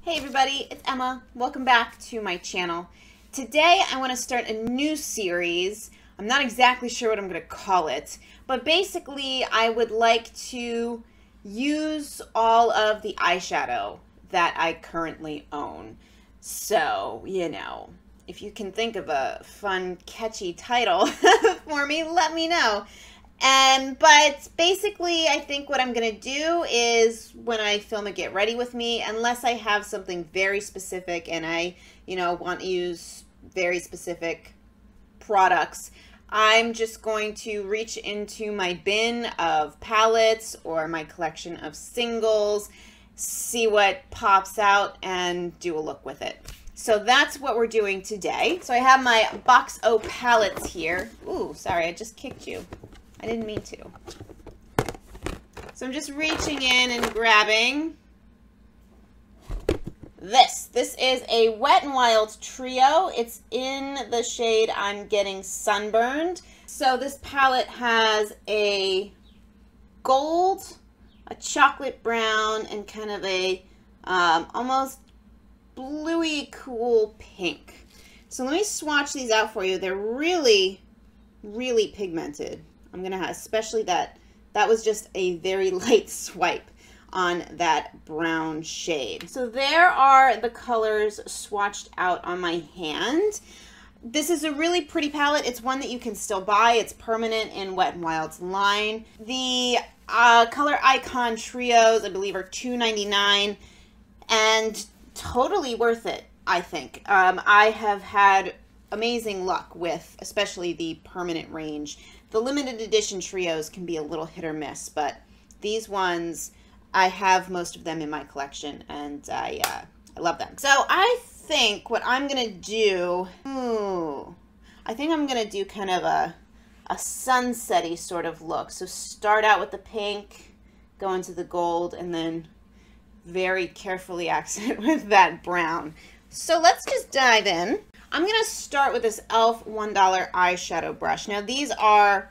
Hey everybody, it's Emma. Welcome back to my channel. Today I want to start a new series. I'm not exactly sure what I'm going to call it, but basically I would like to use all of the eyeshadow that I currently own. So, you know, if you can think of a fun, catchy title for me, let me know. But basically, I think what I'm going to do is when I film a Get Ready With Me, unless I have something very specific and I, want to use very specific products, I'm just going to reach into my bin of palettes or my collection of singles, see what pops out, and do a look with it. So that's what we're doing today. So I have my Box O palettes here. Ooh, sorry, I just kicked you. I didn't mean to. So I'm just reaching in and grabbing this. This is a Wet n Wild trio. It's in the shade I'm getting Sunburned. So this palette has a gold, a chocolate brown, and kind of a almost bluey cool pink. So let me swatch these out for you. They're really, really pigmented. I'm going to have, especially that was just a very light swipe on that brown shade. So there are the colors swatched out on my hand. This is a really pretty palette. It's one that you can still buy. It's permanent in Wet n Wild's line. The ColorIcon trios, I believe, are $2.99 and totally worth it, I think. I have had amazing luck with especially the permanent range. The limited edition trios can be a little hit or miss, but these ones, I have most of them in my collection, and I love them. So I think what I'm going to do, I think I'm going to do kind of a sunset-y sort of look. So start out with the pink, go into the gold, and then very carefully accent with that brown. So let's just dive in. I'm going to start with this e.l.f. $1 eyeshadow brush. Now, these are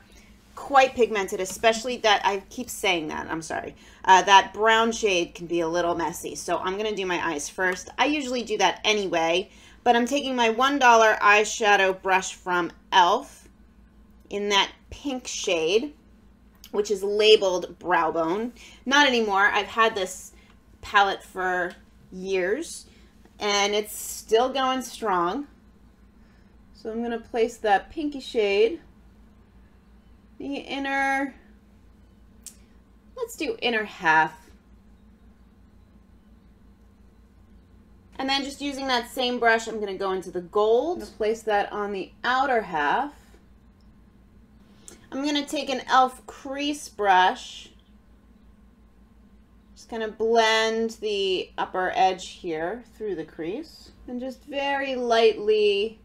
quite pigmented, especially that, I keep saying that, I'm sorry. That brown shade can be a little messy, so I'm going to do my eyes first. I usually do that anyway, but I'm taking my $1 eyeshadow brush from e.l.f. in that pink shade, which is labeled Brow Bone. Not anymore. I've had this palette for years, and it's still going strong. So I'm going to place that pinky shade, the inner, let's do inner half. And then just using that same brush, I'm going to go into the gold, place that on the outer half. I'm going to take an e.l.f. Crease Brush, just kind of blend the upper edge here through the crease, and just very lightly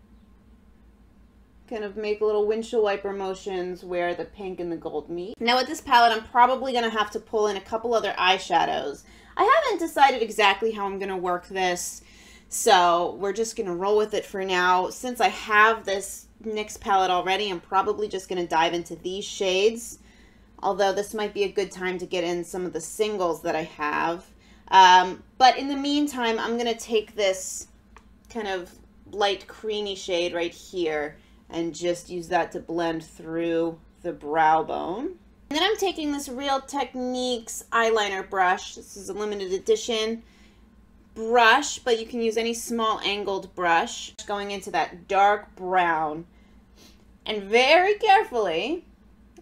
kind of make little windshield wiper motions where the pink and the gold meet. Now with this palette, I'm probably going to have to pull in a couple other eyeshadows. I haven't decided exactly how I'm going to work this, so we're just going to roll with it for now. Since I have this NYX palette already, I'm probably just going to dive into these shades, although this might be a good time to get in some of the singles that I have. But in the meantime, I'm going to take this kind of light creamy shade right here and just use that to blend through the brow bone. And then I'm taking this Real Techniques eyeliner brush. This is a limited edition brush, but you can use any small angled brush. Going into that dark brown. And very carefully,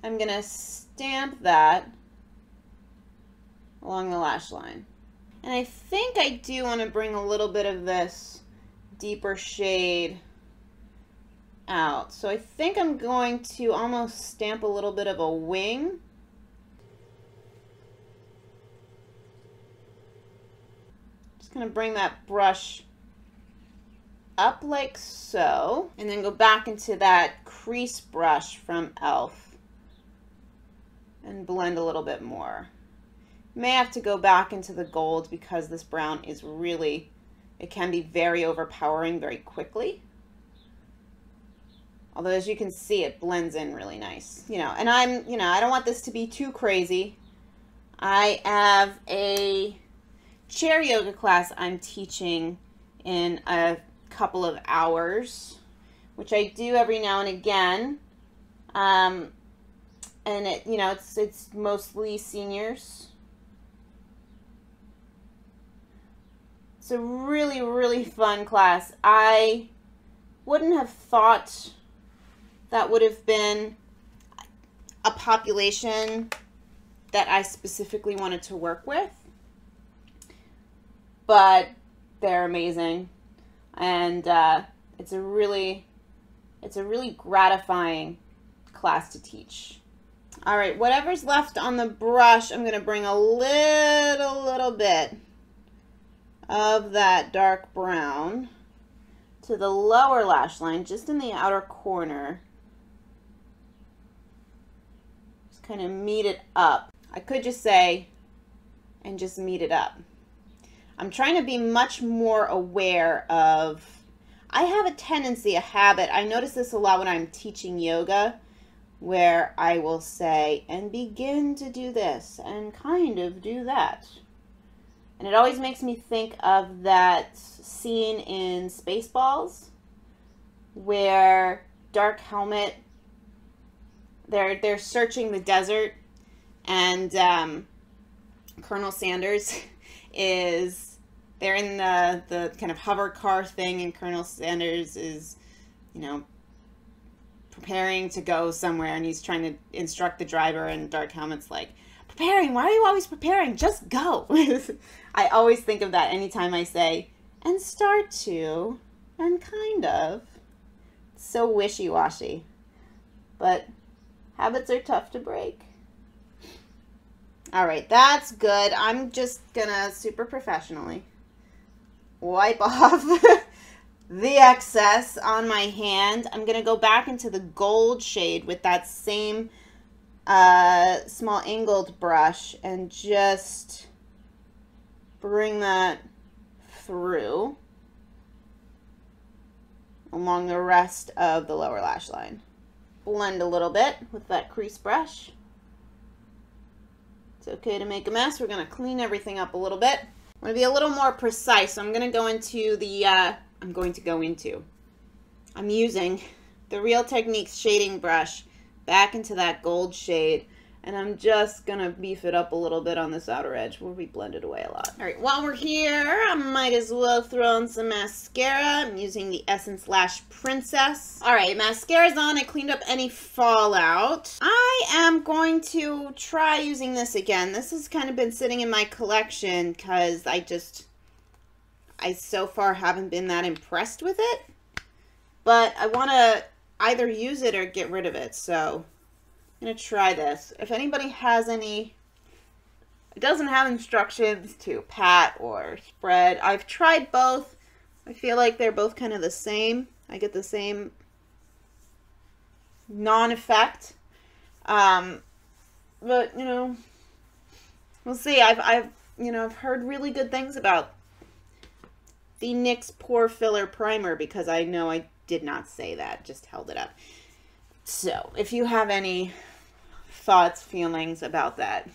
I'm going to stamp that along the lash line. And I think I do want to bring a little bit of this deeper shade out. So I think I'm going to almost stamp a little bit of a wing. Just going to bring that brush up like so, and then go back into that crease brush from e.l.f. and blend a little bit more. May have to go back into the gold because this brown is really, it can be very overpowering very quickly. Although, as you can see, it blends in really nice. And I don't want this to be too crazy. I have a chair yoga class I'm teaching in a couple of hours, which I do every now and again. And it, you know, it's mostly seniors. It's a really, really fun class. I wouldn't have thought that would have been a population that I specifically wanted to work with, but they're amazing, and it's a really gratifying class to teach. All right, whatever's left on the brush, I'm gonna bring a little bit of that dark brown to the lower lash line, just in the outer corner. Just kind of meet it up. I could just say, and just meet it up. I'm trying to be much more aware of, I have a tendency, a habit, I notice this a lot when I'm teaching yoga, where I will say, and begin to do this, and kind of do that. And it always makes me think of that scene in Spaceballs, where Dark Helmet, they're searching the desert, and Colonel Sanders is, they're in the kind of hover car thing, and Colonel Sanders is, you know, preparing to go somewhere, and he's trying to instruct the driver, and Dark Helmet's like, preparing? Why are you always preparing? Just go. I always think of that anytime I say, and start to, and kind of. It's so wishy-washy. But habits are tough to break. All right, that's good. I'm just gonna super professionally wipe off the excess on my hand. I'm gonna go back into the gold shade with that same small angled brush and just bring that through along the rest of the lower lash line. Blend a little bit with that crease brush. It's okay to make a mess. We're going to clean everything up a little bit. I'm going to be a little more precise. So I'm going to go into the, I'm using the Real Techniques shading brush back into that gold shade. And I'm just going to beef it up a little bit on this outer edge where we blended away a lot. All right, while we're here, I might as well throw in some mascara. I'm using the Essence Lash Princess. All right, mascara's on. I cleaned up any fallout. I am going to try using this again. This has kind of been sitting in my collection because I so far haven't been that impressed with it. But I want to either use it or get rid of it, so I'm going to try this. If anybody has any, it doesn't have instructions to pat or spread. I've tried both. I feel like they're both kind of the same. I get the same non-effect. But, you know, we'll see. I've heard really good things about the NYX Pore Filler Primer because I know I did not say that, just held it up. So, if you have any thoughts, feelings about that,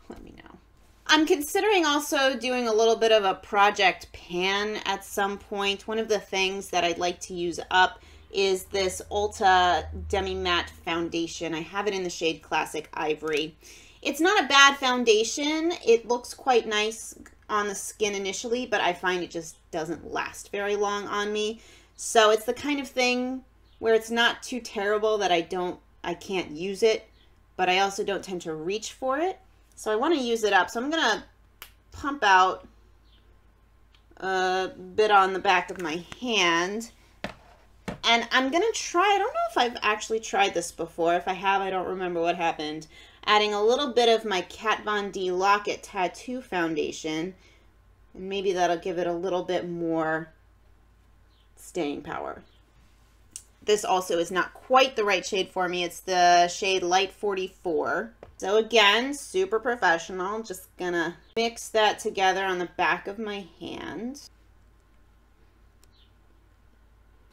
let me know. I'm considering also doing a little bit of a project pan at some point. One of the things that I'd like to use up is this Ulta Demi-Matte foundation. I have it in the shade Classic Ivory. It's not a bad foundation. It looks quite nice on the skin initially, but I find it just doesn't last very long on me. So it's the kind of thing where it's not too terrible that I can't use it, but I also don't tend to reach for it. So I want to use it up. So I'm going to pump out a bit on the back of my hand. And I'm going to try, I don't know if I've actually tried this before. If I have, I don't remember what happened. Adding a little bit of my Kat Von D Lock-It Tattoo Foundation. And maybe that'll give it a little bit more staying power. This also is not quite the right shade for me. It's the shade Light 44. So again, super professional. Just gonna mix that together on the back of my hand.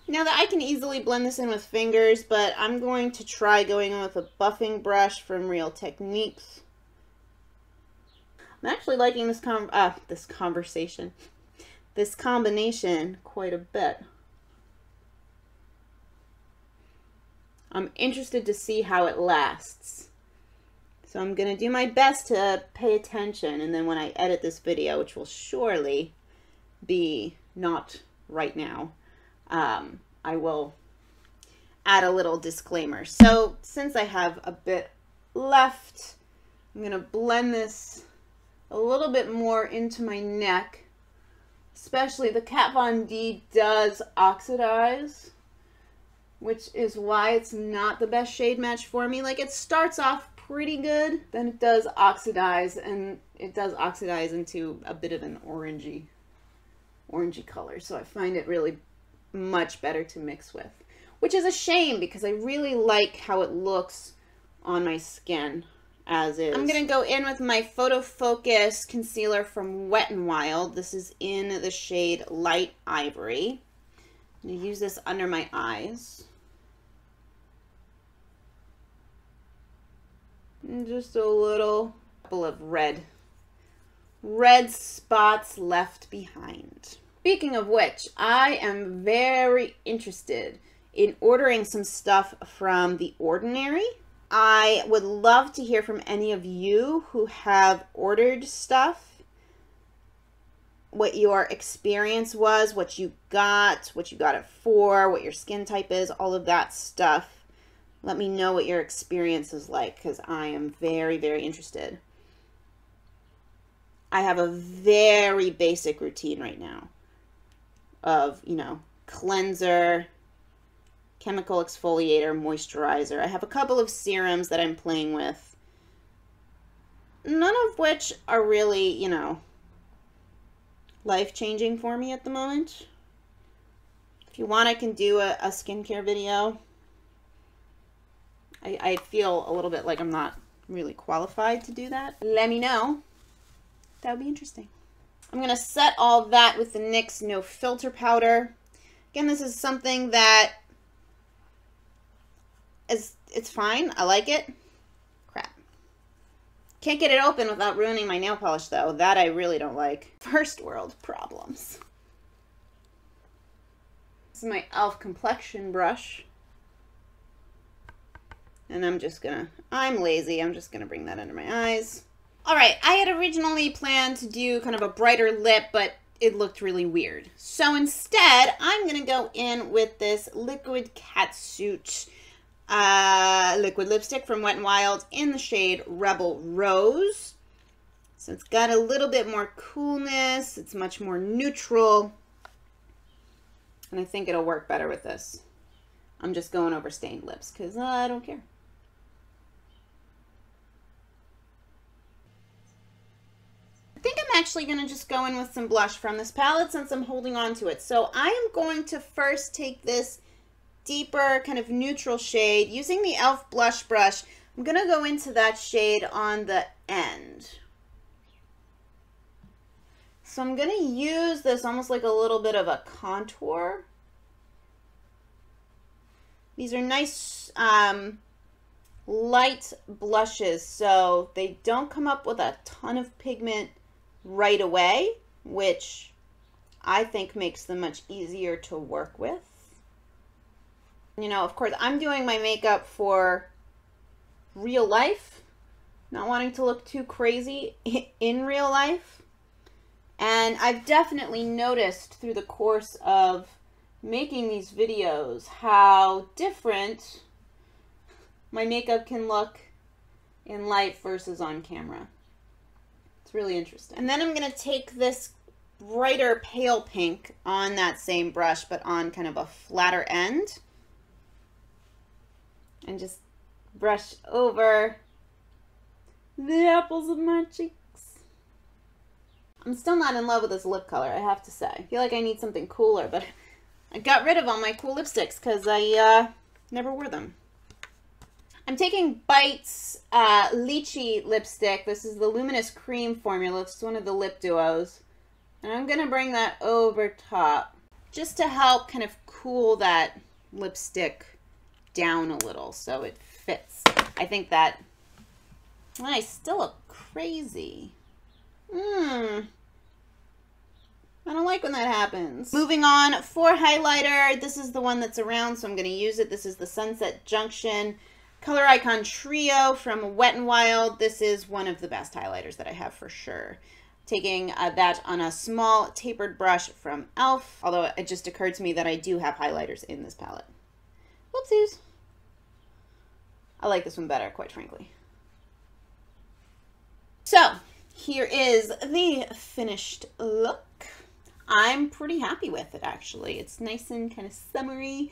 Now that I can easily blend this in with fingers, but I'm going to try going in with a buffing brush from Real Techniques. I'm I'm actually liking this combination quite a bit. I'm interested to see how it lasts. So I'm going to do my best to pay attention, and then when I edit this video, which will surely be not right now, I will add a little disclaimer. So since I have a bit left, I'm going to blend this a little bit more into my neck. Especially the Kat Von D does oxidize, which is why it's not the best shade match for me. Like, it starts off pretty good, then it does oxidize, and it does oxidize into a bit of an orangey color. So I find it really much better to mix with, which is a shame because I really like how it looks on my skin as is. I'm going to go in with my PhotoFocus concealer from Wet n Wild. This is in the shade Light Ivory. I'm going to use this under my eyes. And just a little couple of red spots left behind. Speaking of which, I am very interested in ordering some stuff from The Ordinary. I would love to hear from any of you who have ordered stuff, what your experience was, what you got it for, what your skin type is, all of that stuff. Let me know what your experience is like, because I am very, very interested. I have a very basic routine right now of, you know, cleanser, chemical exfoliator, moisturizer. I have a couple of serums that I'm playing with, none of which are really, you know, life-changing for me at the moment. If you want, I can do a skincare video. I feel a little bit like I'm not really qualified to do that. Let me know. That would be interesting. I'm going to set all that with the NYX No Filter powder. Again, this is something that it's fine. I like it. Crap. Can't get it open without ruining my nail polish, though. That I really don't like. First world problems. This is my e.l.f. Complexion Brush. And I'm lazy. I'm just gonna bring that under my eyes. All right, I had originally planned to do kind of a brighter lip, but it looked really weird. So instead, I'm gonna go in with this liquid Catsuit liquid lipstick from Wet n Wild in the shade Rebel Rose. So it's got a little bit more coolness. It's much more neutral. And I think it'll work better with this. I'm just going over stained lips because I don't care. I think I'm actually going to just go in with some blush from this palette since I'm holding on to it. So I am going to first take this deeper kind of neutral shade using the e.l.f. blush brush. I'm going to go into that shade on the end. So I'm going to use this almost like a little bit of a contour. These are nice light blushes, so they don't come up with a ton of pigment right away, which I think makes them much easier to work with. You know, of course, I'm doing my makeup for real life, not wanting to look too crazy in real life. And I've definitely noticed through the course of making these videos how different my makeup can look in light versus on camera. It's really interesting. And then I'm going to take this brighter pale pink on that same brush, but on kind of a flatter end, and just brush over the apples of my cheeks. I'm still not in love with this lip color, I have to say. I feel like I need something cooler, but I got rid of all my cool lipsticks because I never wore them. I'm taking Bites Lychee lipstick. This is the Luminous Cream formula. It's one of the lip duos. And I'm going to bring that over top just to help kind of cool that lipstick down a little so it fits. I think that I still look crazy. I don't like when that happens. Moving on, for highlighter, this is the one that's around, so I'm going to use it. This is the Sunset Junction ColorIcon Trio from Wet n Wild. This is one of the best highlighters that I have for sure. Taking that on a small tapered brush from e.l.f. Although it just occurred to me that I do have highlighters in this palette. Whoopsies. I like this one better, quite frankly. So, here is the finished look. I'm pretty happy with it, actually. It's nice and kind of summery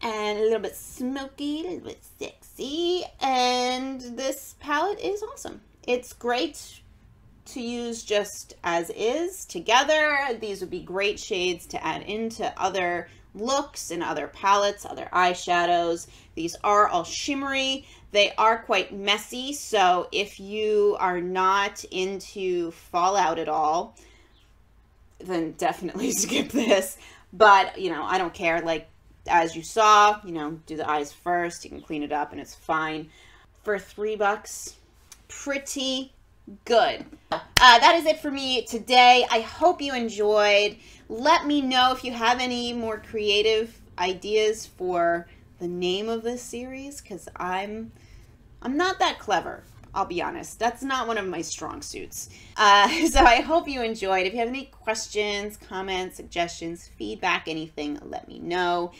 and a little bit smoky, a little bit sexy, and this palette is awesome. It's great to use just as is together. These would be great shades to add into other looks and other palettes, other eyeshadows. These are all shimmery. They are quite messy, so if you are not into fallout at all, then definitely skip this. But, you know, I don't care. Like, as you saw, you know, do the eyes first. You can clean it up and it's fine. For $3, pretty good. That is it for me today. I hope you enjoyed. Let me know if you have any more creative ideas for the name of this series, because I'm not that clever. I'll be honest. That's not one of my strong suits. So I hope you enjoyed. If you have any questions, comments, suggestions, feedback, anything, let me know.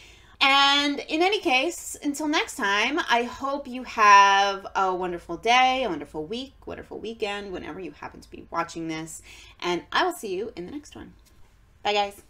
And in any case, until next time, I hope you have a wonderful day, a wonderful week, wonderful weekend, whenever you happen to be watching this. And I will see you in the next one. Bye, guys.